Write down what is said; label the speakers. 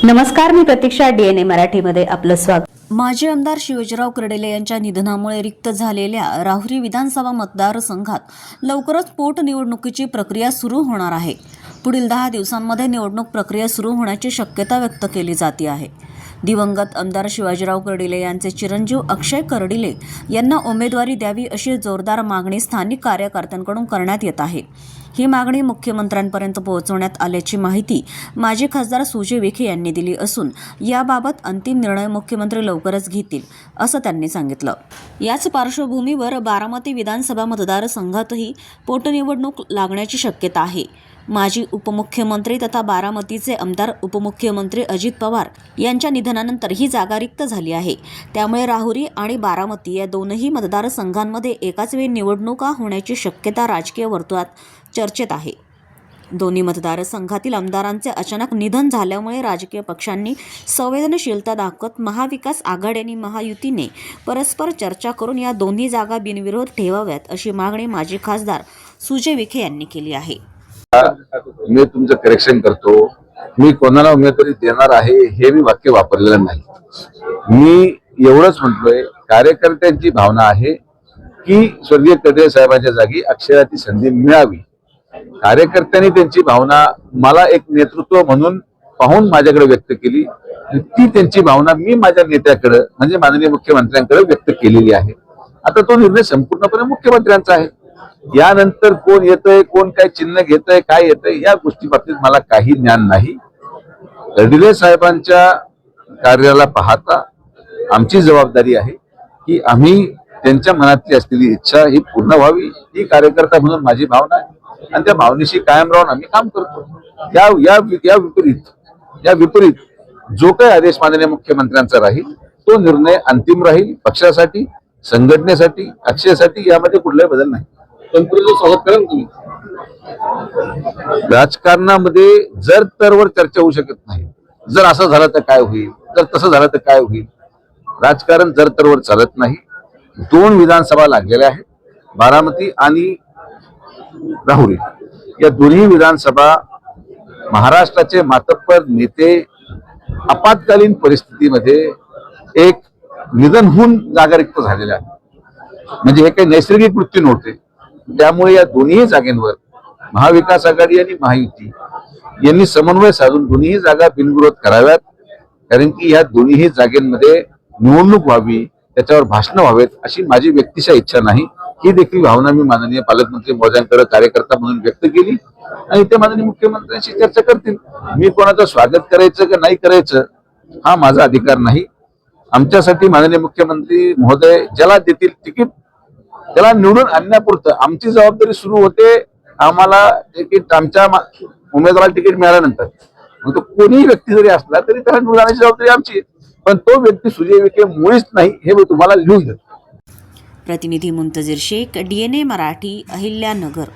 Speaker 1: नमस्कार, मी प्रतीक्षा. DNA मराठीमध्ये आपलं स्वागत.
Speaker 2: माजी आमदार शिवाजीराव कर्डिले यांच्या निधनामुळे रिक्त झालेल्या राहुरी विधानसभा मतदारसंघात लवकरच पोटनिवडणुकीची प्रक्रिया सुरू होणार आहे. पुढील 10 दिवसांमध्ये निवडणूक प्रक्रिया सुरू होण्याची शक्यता व्यक्त केली जाते आहे. दिवंगत आमदार शिवाजीराव कर्डिले यांचे चिरंजीव अक्षय कर्डिले यांना उमेदवारी द्यावी अशी जोरदार मागणी स्थानिक कार्यकर्त्यांकडून करण्यात येत आहे. ही मागणी मुख्यमंत्र्यांपर्यंत पोहोचवण्यात आल्याची माहिती माजी खासदार सुजय विखे यांनी दिली असून याबाबत अंतिम निर्णय मुख्यमंत्री लवकरच घेतील असं त्यांनी सांगितलं. याच पार्श्वभूमीवर बारामती विधानसभा मतदारसंघातही पोटनिवडणूक लागण्याची शक्यता आहे. माजी उपमुख्यमंत्री तथा बारामतीचे आमदार उपमुख्यमंत्री अजित पवार यांच्या निधनानंतर ही जागा रिक्त झाली आहे. त्यामुळे राहुरी आणि बारामती या दोनही मतदारसंघांमध्ये एकाच वेळी निवडणुका होण्याची शक्यता राजकीय वर्तुळात चर्चेत आहे. दोन्ही मतदारसंघातील आमदारांचे अचानक निधन झाल्यामुळे राजकीय पक्षांनी संवेदनशीलता दाखवत महाविकास आघाडी आणि महायुतीने परस्पर चर्चा करून या दोन्ही जागा बिनविरोध ठेवाव्यात अशी मागणी माजी खासदार सुजय विखे यांनी केली आहे.
Speaker 3: मी तुमचं करेक्शन करतो. मी कोणाला उमेदवारी देणार आहे हे मी वाक्य वापरलेलं नाही. मी एवढंच म्हटलोय, कार्यकर्त्यांची भावना आहे की स्वर्गीय कर्डिले साहेबांच्या जागी अक्षयला ती संधी मिळावी. कार्यकर्त्यांनी त्यांची भावना मला एक नेतृत्व म्हणून पाहून माझ्याकडे व्यक्त केली. ती त्यांची भावना मी माझ्या नेत्याकडे म्हणजे माननीय मुख्यमंत्र्यांकडे व्यक्त केलेली आहे. आता तो निर्णय संपूर्णपणे मुख्यमंत्र्यांचा आहे. यानंतर कोण येतंय, कोण काय चिन्ह घेतंय, काय येतंय या गोष्टी बाबतीत मला काही ज्ञान नाही. कर्डिले साहेबांच्या कार्याला पाहता आमची जबाबदारी आहे की आम्ही त्यांच्या मनातली असलेली इच्छा ही पूर्ण व्हावी, ही कार्यकर्ता म्हणून माझी भावना आहे आणि त्या भावनेशी कायम राहून आम्ही काम करतो. या विपरीत जो काही आदेश माननीय मुख्यमंत्र्यांचा राहील तो निर्णय अंतिम राहील. पक्षासाठी, संघटनेसाठी, अक्षयसाठी यामध्ये कुठलाही बदल नाही. स्वागत करा तुम्ही. राजकारणामध्ये जर तरवर चर्चा होऊ शकत नाही. जर असं झालं तर काय होईल, जर तसं झालं तर काय होईल. राजकारण जर तरवर चालत नाही. 2 विधानसभा लागलेल्या आहेत, बारामती आणि राहुरी. या दोन्ही विधानसभा महाराष्ट्राचे मातब्बर नेते आपत्कालीन परिस्थितीमध्ये एक निधन होऊन जागा रिक्त झालेल्या आहेत. म्हणजे हे काही नैसर्गिक मृत्यू नव्हते. त्यामुळे या दोन्ही जागेंवर महाविकास आघाडी आणि महायुती यांनी समन्वय साधून दोन्ही जागा बिनविरोध कराव्यात. कारण की या दोन्ही जागेंमध्ये निवडणूक व्हावी, त्याच्यावर भाषणं व्हावेत अशी माझी व्यक्तिशः इच्छा नाही. ही देखील भावना मी माननीय पालकमंत्री महोदयांकडे कार्यकर्ता म्हणून व्यक्त केली आणि ते माननीय मुख्यमंत्र्यांशी चर्चा करतील. मी कोणाचं स्वागत करायचं की नाही करायचं हा माझा अधिकार नाही. आमच्यासाठी माननीय मुख्यमंत्री महोदय ज्याला देतील तिकीट त्याला निवडून आणण्यापुरतं आमची जबाबदारी सुरू होते. आम्हाला तिकीट आमच्या उमेदवाराला तिकीट मिळाल्यानंतर मग तो कोणीही व्यक्ती जरी असला तरी त्याला निवडून आणण्याची जबाबदारी आमची. पण तो व्यक्ती सुजय विखे मुळीच नाही हे मी तुम्हाला लिहून देतो.
Speaker 2: प्रतिनिधी मुंतजीर शेख, DNA मराठी, अहिल्यानगर.